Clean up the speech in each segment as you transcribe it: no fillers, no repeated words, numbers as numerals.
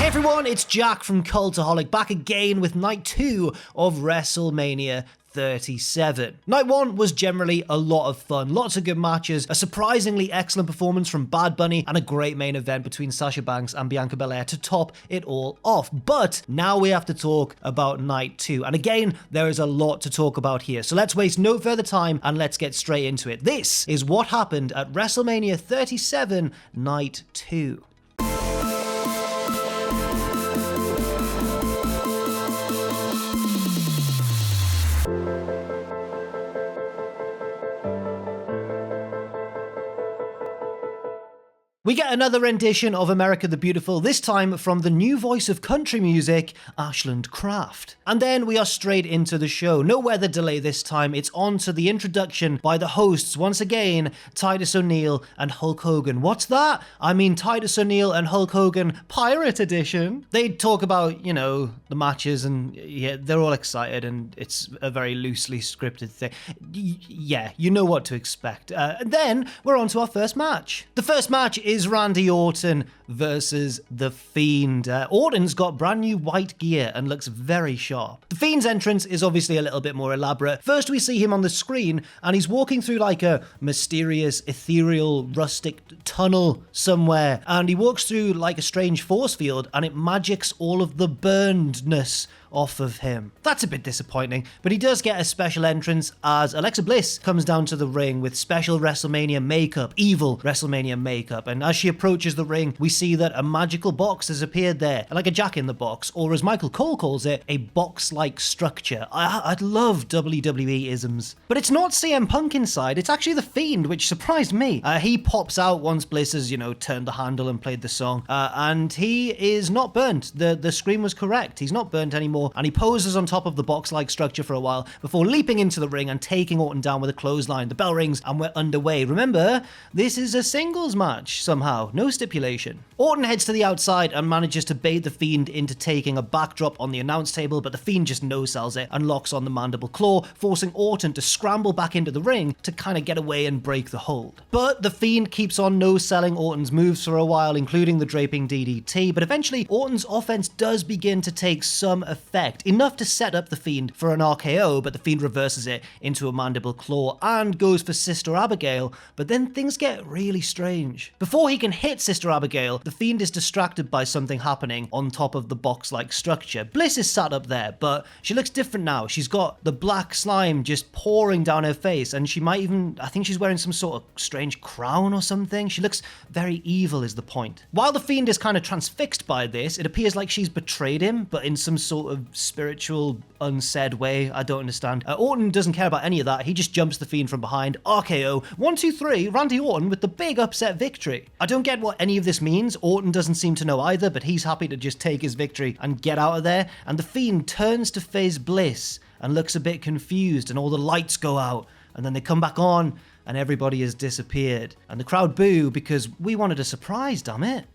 Hey everyone, it's Jack from Cultaholic, back again with night 2 of WrestleMania 37. Night 1 was generally a lot of fun, lots of good matches, a surprisingly excellent performance from Bad Bunny, and a great main event between Sasha Banks and Bianca Belair to top it all off. But now we have to talk about night 2, and again, there is a lot to talk about here, so let's waste no further time and let's get straight into it. This is what happened at WrestleMania 37 night 2. We get another rendition of America the Beautiful, this time from the new voice of country music, Ashland Kraft. And then we are straight into the show. No weather delay this time, it's on to the introduction by the hosts, once again, Titus O'Neil and Hulk Hogan. What's that? I mean Titus O'Neil and Hulk Hogan Pirate Edition. They talk about, the matches, and yeah, they're all excited, and it's a very loosely scripted thing. Yeah, you know what to expect. And then we're on to our first match. The first match is Randy Orton versus The Fiend. Orton's got brand new white gear and looks very sharp. The Fiend's entrance is obviously a little bit more elaborate. First we see him on the screen and he's walking through like a mysterious, ethereal, rustic tunnel somewhere, and he walks through like a strange force field and it magics all of the burnedness off of him. That's a bit disappointing, but he does get a special entrance as Alexa Bliss comes down to the ring with special WrestleMania makeup, evil WrestleMania makeup, and as she approaches the ring, we see that a magical box has appeared there, like a jack-in-the-box, or as Michael Cole calls it, a box-like structure. I'd love WWE isms. But it's not CM Punk inside, it's actually The Fiend, which surprised me. He pops out once Bliss has, turned the handle and played the song, and he is not burnt. The screen was correct. He's not burnt anymore, and he poses on top of the box-like structure for a while before leaping into the ring and taking Orton down with a clothesline. The bell rings and we're underway. Remember, this is a singles match somehow, no stipulation. Orton heads to the outside and manages to bait The Fiend into taking a backdrop on the announce table, but The Fiend just no-sells it and locks on the mandible claw, forcing Orton to scramble back into the ring to kind of get away and break the hold. But The Fiend keeps on no-selling Orton's moves for a while, including the draping DDT, but eventually Orton's offense does begin to take some effect. Enough to set up The Fiend for an RKO, but The Fiend reverses it into a mandible claw and goes for Sister Abigail, but then things get really strange. Before he can hit Sister Abigail, The Fiend is distracted by something happening on top of the box-like structure. Bliss is sat up there, but she looks different now. She's got the black slime just pouring down her face, and she might even, I think she's wearing some sort of strange crown or something. She looks very evil is the point. While The Fiend is kind of transfixed by this, it appears like she's betrayed him, but in some sort of spiritual, unsaid way. I don't understand. Orton doesn't care about any of that. He just jumps The Fiend from behind. RKO. 1, 2, 3. Randy Orton with the big upset victory. I don't get what any of this means. Orton doesn't seem to know either, but he's happy to just take his victory and get out of there. And The Fiend turns to face Bliss and looks a bit confused, and all the lights go out. And then they come back on and everybody has disappeared. And the crowd boo because we wanted a surprise, damn it.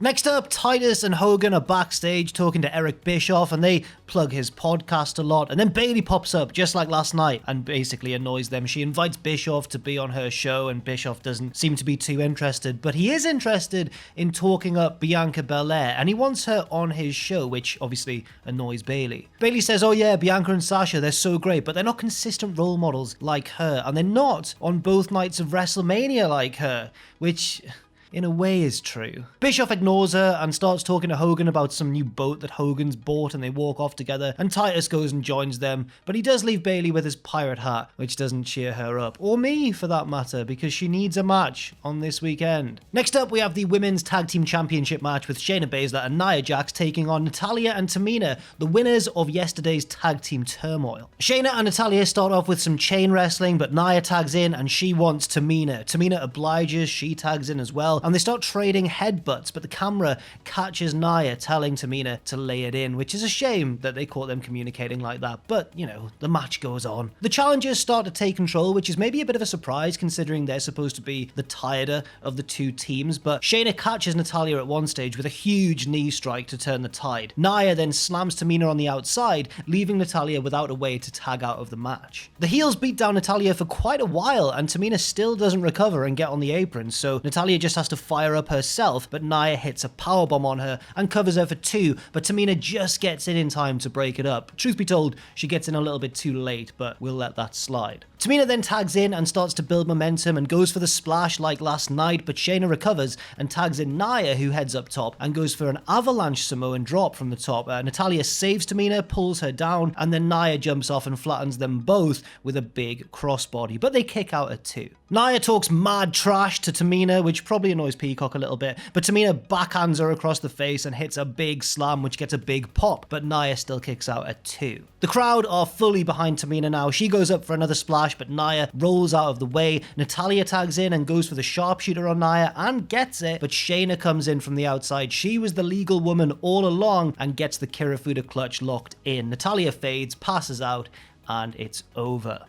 Next up, Titus and Hogan are backstage talking to Eric Bischoff, and they plug his podcast a lot. And then Bayley pops up, just like last night, and basically annoys them. She invites Bischoff to be on her show, and Bischoff doesn't seem to be too interested. But he is interested in talking up Bianca Belair, and he wants her on his show, which obviously annoys Bayley. Bayley says, oh yeah, Bianca and Sasha, they're so great, but they're not consistent role models like her, and they're not on both nights of WrestleMania like her, which in a way is true. Bischoff ignores her and starts talking to Hogan about some new boat that Hogan's bought, and they walk off together, and Titus goes and joins them, but he does leave Bayley with his pirate hat, which doesn't cheer her up, or me for that matter, because she needs a match on this weekend. Next up, we have the Women's Tag Team Championship match with Shayna Baszler and Nia Jax taking on Natalya and Tamina, the winners of yesterday's tag team turmoil. Shayna and Natalya start off with some chain wrestling, but Nia tags in and she wants Tamina. Tamina obliges, she tags in as well, and they start trading headbutts, but the camera catches Nia telling Tamina to lay it in, which is a shame that they caught them communicating like that, but the match goes on. The challengers start to take control, which is maybe a bit of a surprise considering they're supposed to be the tireder of the two teams, but Shayna catches Natalya at one stage with a huge knee strike to turn the tide. Nia then slams Tamina on the outside, leaving Natalya without a way to tag out of the match. The heels beat down Natalya for quite a while, and Tamina still doesn't recover and get on the apron, so Natalya just has has to fire up herself, but Nia hits a powerbomb on her and covers her for 2, but Tamina just gets in time to break it up. Truth be told, she gets in a little bit too late, but we'll let that slide. Tamina then tags in and starts to build momentum and goes for the splash like last night, but Shayna recovers and tags in Nia, who heads up top and goes for an avalanche Samoan drop from the top. Natalya saves Tamina, pulls her down, and then Nia jumps off and flattens them both with a big crossbody, but they kick out at 2. Nia talks mad trash to Tamina, which probably annoys Peacock a little bit, but Tamina backhands her across the face and hits a big slam, which gets a big pop, but Nia still kicks out at 2. The crowd are fully behind Tamina now. She goes up for another splash, but Nia rolls out of the way. Natalya tags in and goes for the sharpshooter on Nia and gets it, but Shayna comes in from the outside. She was the legal woman all along and gets the Kirifuda clutch locked in. Natalya fades, passes out, and it's over.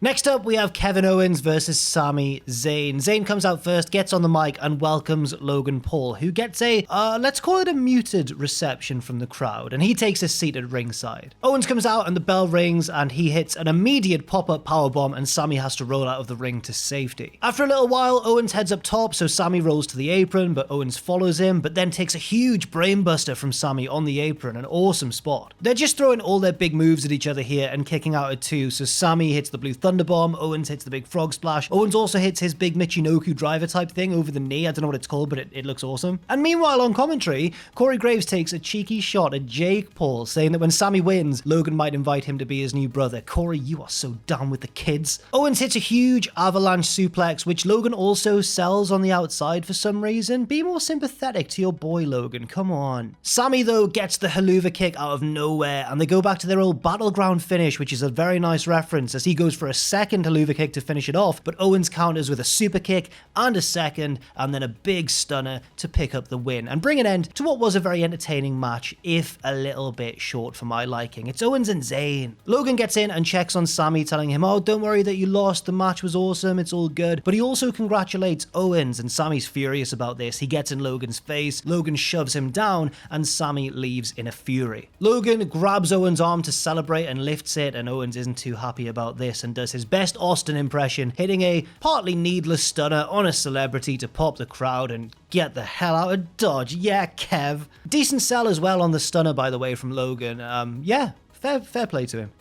Next up, we have Kevin Owens versus Sami Zayn. Zayn comes out first, gets on the mic, and welcomes Logan Paul, who gets a, let's call it a muted reception from the crowd, and he takes a seat at ringside. Owens comes out and the bell rings, and he hits an immediate pop-up powerbomb, and Sami has to roll out of the ring to safety. After a little while, Owens heads up top, so Sami rolls to the apron, but Owens follows him, but then takes a huge brainbuster from Sami on the apron, an awesome spot. They're just throwing all their big moves at each other here and kicking out at 2, so Sami hits the blue Thunderbomb, Owens hits the big frog splash, Owens also hits his big Michinoku driver type thing over the knee, I don't know what it's called, but it looks awesome. And meanwhile on commentary, Corey Graves takes a cheeky shot at Jake Paul, saying that when Sami wins, Logan might invite him to be his new brother. Corey, you are so down with the kids. Owens hits a huge avalanche suplex, which Logan also sells on the outside for some reason. Be more sympathetic to your boy, Logan, come on. Sami, though, gets the haluva kick out of nowhere, and they go back to their old battleground finish, which is a very nice reference, as he goes for a second haluva kick to finish it off, but Owens counters with a super kick and a second, and then a big stunner to pick up the win and bring an end to what was a very entertaining match, if a little bit short for my liking. It's Owens and Zayn. Logan gets in and checks on Sami, telling him, oh, don't worry that you lost, the match was awesome, it's all good, but he also congratulates Owens, and Sami's furious about this. He gets in Logan's face, Logan shoves him down, and Sami leaves in a fury. Logan grabs Owens' arm to celebrate and lifts it, and Owens isn't too happy about this and does his best Austin impression, hitting a partly needless stunner on a celebrity to pop the crowd and get the hell out of Dodge. Yeah, Kev. Decent sell as well on the stunner, by the way, from Logan. Yeah, fair play to him.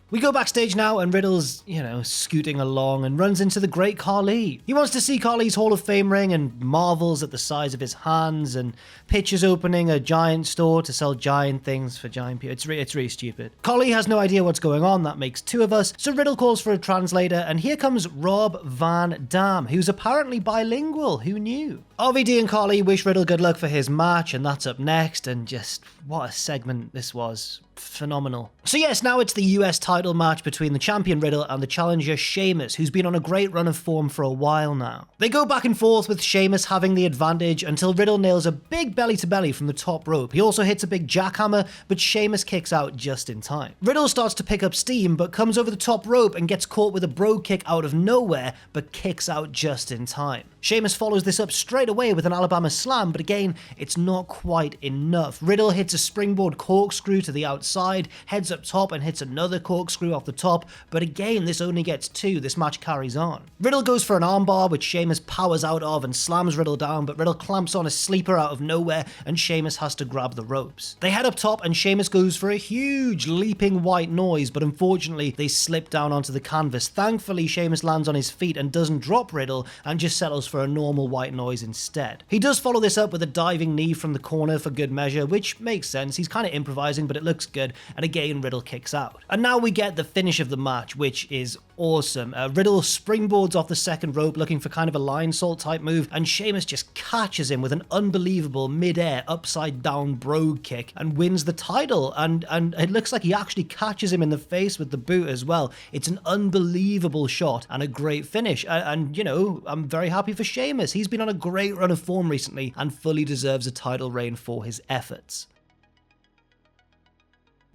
We go backstage now, and Riddle's, scooting along and runs into the great Khali. He wants to see Khali's Hall of Fame ring and marvels at the size of his hands and pitches opening a giant store to sell giant things for giant people. It's really stupid. Khali has no idea what's going on. That makes 2 of us. So Riddle calls for a translator, and here comes Rob Van Dam, who's apparently bilingual. Who knew? RVD and Khali wish Riddle good luck for his match, and that's up next, and just what a segment this was. Phenomenal. So yes, now it's the US title match between the champion Riddle and the challenger Sheamus, who's been on a great run of form for a while now. They go back and forth with Sheamus having the advantage until Riddle nails a big belly to belly from the top rope. He also hits a big jackhammer, but Sheamus kicks out just in time. Riddle starts to pick up steam, but comes over the top rope and gets caught with a bro kick out of nowhere, but kicks out just in time. Sheamus follows this up straight away with an Alabama slam, but again, it's not quite enough. Riddle hits a springboard corkscrew to the outside, heads up top and hits another corkscrew off the top, but again, this only gets 2. This match carries on. Riddle goes for an armbar, which Sheamus powers out of and slams Riddle down, but Riddle clamps on a sleeper out of nowhere, and Sheamus has to grab the ropes. They head up top, and Sheamus goes for a huge leaping white noise, but unfortunately, they slip down onto the canvas. Thankfully, Sheamus lands on his feet and doesn't drop Riddle, and just settles for a normal white noise instead. He does follow this up with a diving knee from the corner for good measure, which makes sense. He's kind of improvising, but it looks good, and again, Riddle kicks out. And now we get the finish of the match, which is awesome. Riddle springboards off the second rope looking for kind of a lion salt type move, and Sheamus just catches him with an unbelievable mid-air upside down brogue kick and wins the title, and it looks like he actually catches him in the face with the boot as well. It's an unbelievable shot and a great finish, and I'm very happy for Sheamus. He's been on a great run of form recently and fully deserves a title reign for his efforts.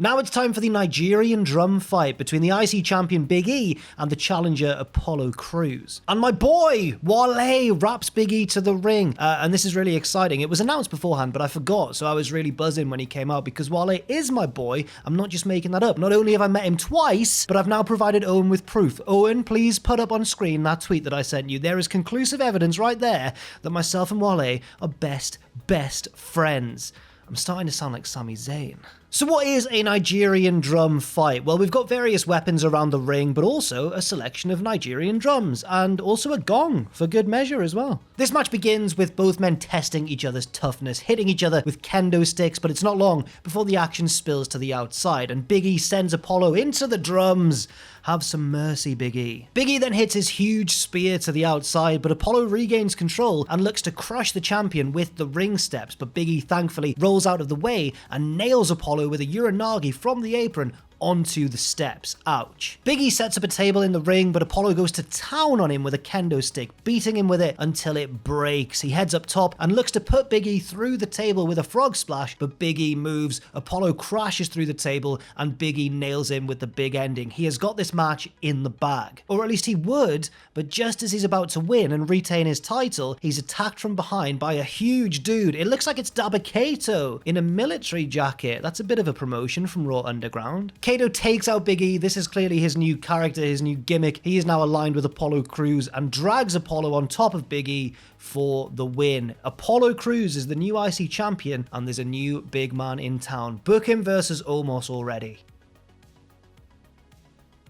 Now it's time for the Nigerian drum fight between the IC champion Big E and the challenger Apollo Crews. And my boy, Wale, wraps Big E to the ring. And this is really exciting. It was announced beforehand, but I forgot, so I was really buzzing when he came out because Wale is my boy. I'm not just making that up. Not only have I met him twice, but I've now provided Owen with proof. Owen, please put up on screen that tweet that I sent you. There is conclusive evidence right there that myself and Wale are best friends. I'm starting to sound like Sami Zayn. So what is a Nigerian drum fight? Well, we've got various weapons around the ring, but also a selection of Nigerian drums, and also a gong for good measure as well. This match begins with both men testing each other's toughness, hitting each other with kendo sticks, but it's not long before the action spills to the outside, and Big E sends Apollo into the drums. Have some mercy, Big E. Big E then hits his huge spear to the outside, but Apollo regains control and looks to crush the champion with the ring steps, but Big E thankfully rolls out of the way and nails Apollo with a Uranagi from the apron onto the steps. Ouch. Big E sets up a table in the ring, but Apollo goes to town on him with a kendo stick, beating him with it until it breaks. He heads up top and looks to put Big E through the table with a frog splash, but Big E moves. Apollo crashes through the table and Big E nails him with the big ending. He has got this match in the bag. Or at least he would, but just as he's about to win and retain his title, he's attacked from behind by a huge dude. It looks like it's Dabba-Kato in a military jacket. That's a bit of a promotion from Raw Underground. Kato takes out Big E. This is clearly his new character, his new gimmick. He is now aligned with Apollo Crews and drags Apollo on top of Big E for the win. Apollo Crews is the new IC champion, and there's a new big man in town. Book him versus Omos already.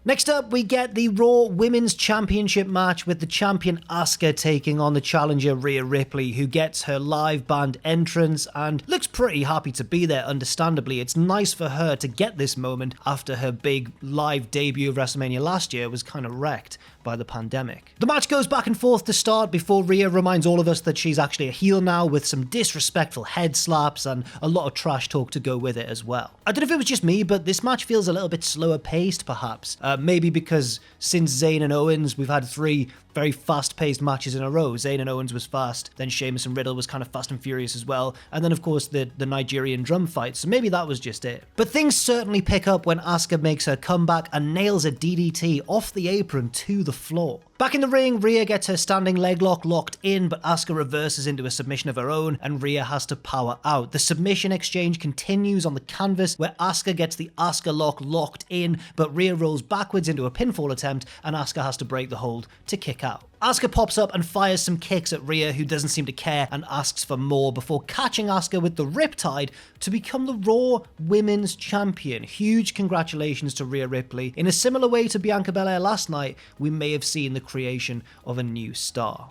Next up, we get the Raw Women's Championship match with the champion Asuka taking on the challenger Rhea Ripley, who gets her live band entrance and looks pretty happy to be there, understandably. It's nice for her to get this moment after her big live debut of WrestleMania last year was kind of wrecked by the pandemic. The match goes back and forth to start before Rhea reminds all of us that she's actually a heel now, with some disrespectful head slaps and a lot of trash talk to go with it as well. I don't know if it was just me, but this match feels a little bit slower paced perhaps. Maybe because since Zayn and Owens, we've had 3 very fast-paced matches in a row. Zayn and Owens was fast, then Sheamus and Riddle was kind of fast and furious as well, and then of course the Nigerian drum fight, so maybe that was just it. But things certainly pick up when Asuka makes her comeback and nails a DDT off the apron to the floor. Back in the ring, Rhea gets her standing leg lock locked in, but Asuka reverses into a submission of her own, and Rhea has to power out. The submission exchange continues on the canvas, where Asuka gets the Asuka lock locked in, but Rhea rolls backwards into a pinfall attempt, and Asuka has to break the hold to kick out. Asuka pops up and fires some kicks at Rhea, who doesn't seem to care and asks for more before catching Asuka with the Riptide to become the Raw Women's Champion. Huge congratulations to Rhea Ripley. In a similar way to Bianca Belair last night, we may have seen the creation of a new star.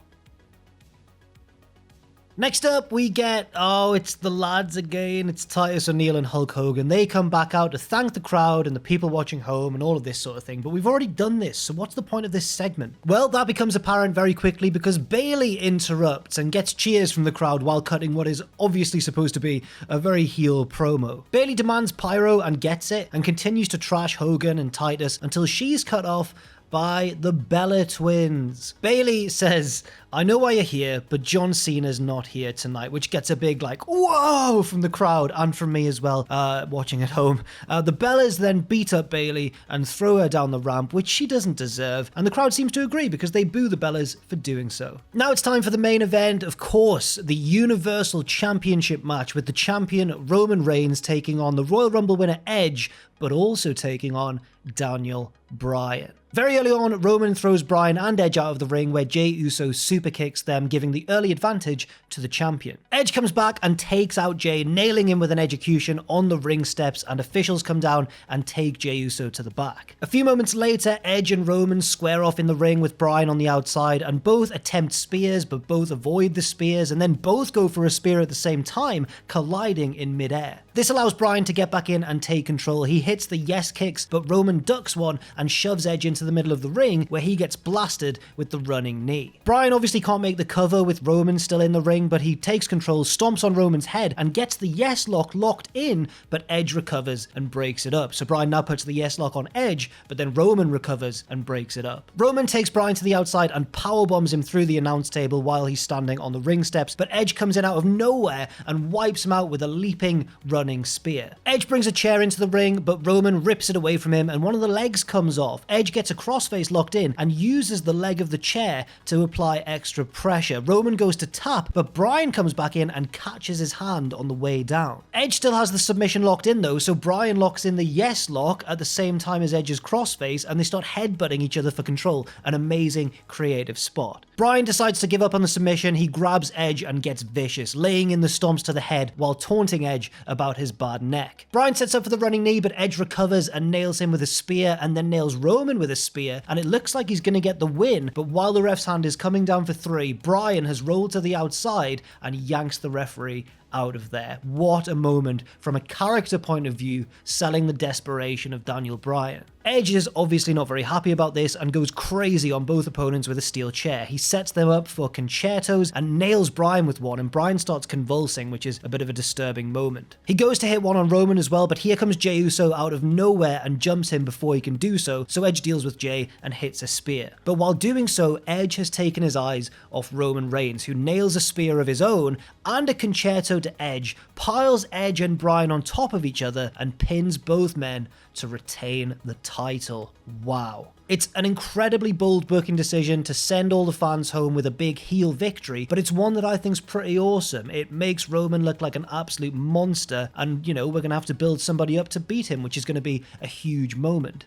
Next up, we get, it's the lads again. It's Titus O'Neil and Hulk Hogan. They come back out to thank the crowd and the people watching home and all of this sort of thing. But we've already done this, so what's the point of this segment? Well, that becomes apparent very quickly because Bayley interrupts and gets cheers from the crowd while cutting what is obviously supposed to be a very heel promo. Bayley demands pyro and gets it, and continues to trash Hogan and Titus until she's cut off by the Bella Twins. Bayley says, "I know why you're here, but John Cena's not here tonight," which gets a big like, whoa, from the crowd and from me as well, watching at home. The Bellas then beat up Bayley and throw her down the ramp, which she doesn't deserve, and the crowd seems to agree because they boo the Bellas for doing so. Now it's time for the main event, of course, the Universal Championship match with the champion Roman Reigns taking on the Royal Rumble winner Edge, but also taking on Daniel Bryan. Very early on, Roman throws Bryan and Edge out of the ring, where Jey Uso super kicks them, giving the early advantage to the champion. Edge comes back and takes out Jey, nailing him with an execution on the ring steps, and officials come down and take Jey Uso to the back. A few moments later, Edge and Roman square off in the ring with Bryan on the outside, and both attempt spears, but both avoid the spears, and then both go for a spear at the same time, colliding in midair. This allows Bryan to get back in and take control. He hits the yes kicks, but Roman ducks one and shoves Edge into the middle of the ring, where he gets blasted with the running knee. Bryan obviously can't make the cover with Roman still in the ring, but he takes control, stomps on Roman's head, and gets the yes lock locked in, but Edge recovers and breaks it up. So Bryan now puts the yes lock on Edge, but then Roman recovers and breaks it up. Roman takes Bryan to the outside and powerbombs him through the announce table while he's standing on the ring steps, but Edge comes in out of nowhere and wipes him out with a leaping running running spear. Edge brings a chair into the ring, but Roman rips it away from him and one of the legs comes off. Edge gets a crossface locked in and uses the leg of the chair to apply extra pressure. Roman goes to tap, but Bryan comes back in and catches his hand on the way down. Edge still has the submission locked in though, so Bryan locks in the yes lock at the same time as Edge's crossface and they start headbutting each other for control. An amazing creative spot. Bryan decides to give up on the submission. He grabs Edge and gets vicious, laying in the stomps to the head while taunting Edge about his bad neck. Bryan sets up for the running knee, but Edge recovers and nails him with a spear and then nails Roman with a spear, and it looks like he's going to get the win, but while the ref's hand is coming down for 3, Bryan has rolled to the outside and yanks the referee out of there. What a moment from a character point of view, selling the desperation of Daniel Bryan. Edge is obviously not very happy about this and goes crazy on both opponents with a steel chair. He sets them up for concertos and nails Bryan with one, and Bryan starts convulsing, which is a bit of a disturbing moment. He goes to hit one on Roman as well, but here comes Jey Uso out of nowhere and jumps him before he can do so Edge deals with Jey and hits a spear. But while doing so, Edge has taken his eyes off Roman Reigns, who nails a spear of his own and a concerto to Edge, piles Edge and Bryan on top of each other and pins both men to retain the title. Wow. It's an incredibly bold booking decision to send all the fans home with a big heel victory, but it's one that I think's pretty awesome. It makes Roman look like an absolute monster, and you know, we're gonna have to build somebody up to beat him, which is gonna be a huge moment.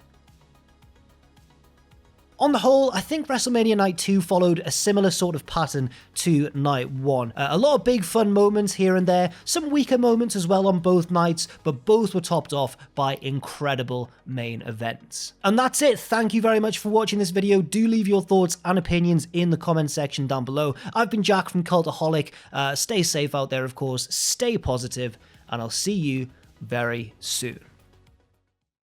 On the whole, I think WrestleMania Night 2 followed a similar sort of pattern to Night 1. A lot of big fun moments here and there, some weaker moments as well on both nights, but both were topped off by incredible main events. And that's it. Thank you very much for watching this video. Do leave your thoughts and opinions in the comment section down below. I've been Jack from Cultaholic. Stay safe out there, of course. Stay positive, and I'll see you very soon.